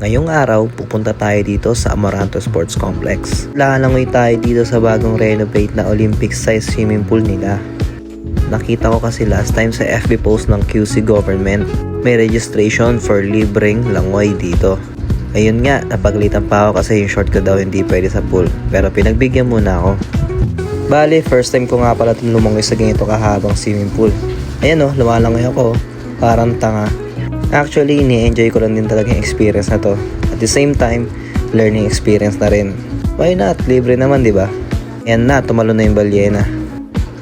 Ngayong araw, pupunta tayo dito sa Amoranto Sports Complex. Lalangoy tayo dito sa bagong renovate na Olympic-size swimming pool nila. Nakita ko kasi last time sa FB post ng QC government, may registration for libreng langoy dito. Ayun nga, napagalitan pa ako kasi yung short ko daw hindi pwede sa pool. Pero pinagbigyan muna ako. Bale, first time ko nga pala lumangoy sa ganito kahabang swimming pool. Ayan o, lumalangoy ako. Parang tanga. Actually, ini-enjoy ko lang din talaga yung experience na to. At the same time, learning experience na rin. Why not? Libre naman, di ba? Ayan na, tumalo na yung balyena.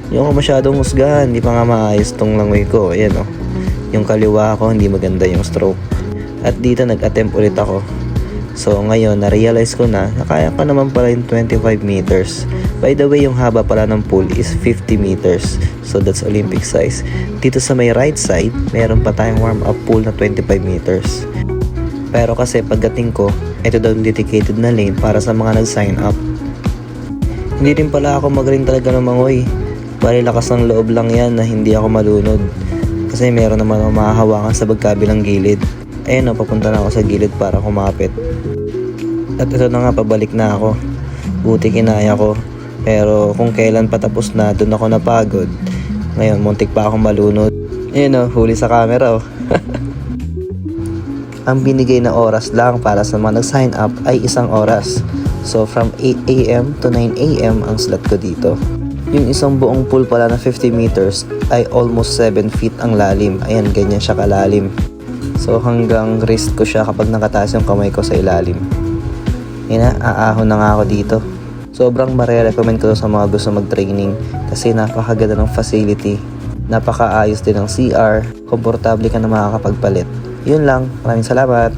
Hindi ako masyadong husgahan, hindi pa nga maayos tong langoy ko. Ayan o. Yung kaliwa ko, hindi maganda yung stroke. At dito nag-attempt ulit ako. So ngayon, na-realize ko na kaya pa naman pala yung 25 meters. By the way, yung haba pala ng pool is 50 meters. So that's Olympic size. Dito sa may right side, meron pa tayong warm-up pool na 25 meters. Pero kasi pagdating ko, ito daw yung dedicated na lane para sa mga nag-sign up. Hindi rin pala ako magaling talaga ng mangoy. Bali lakas ng loob lang yan na hindi ako malunod. Kasi meron naman ako mahahawakan sa magkabilang gilid. Ayun o, papunta na ako sa gilid para kumapit. At ito na nga, pabalik na ako. Buti kinaya ko. Pero kung kailan patapos na, dun ako napagod. Ngayon, muntik pa akong malunod. Ayun o, huli sa camera o. Ang binigay na oras lang para sa mga nag-sign up ay 1 oras. So from 8 AM to 9 AM ang slot ko dito. Yung isang buong pool pala na 50 meters ay almost 7 feet ang lalim. Ayan, ganyan siya kalalim. So hanggang wrist ko siya kapag nakataas yung kamay ko sa ilalim. Ayan na, aahon na nga ako dito. Sobrang marirecommend ko sa mga gusto mag-training kasi napakaganda ng facility. Napakaayos din ng CR. Komportable ka na makakapagpalit. Yun lang, maraming salamat.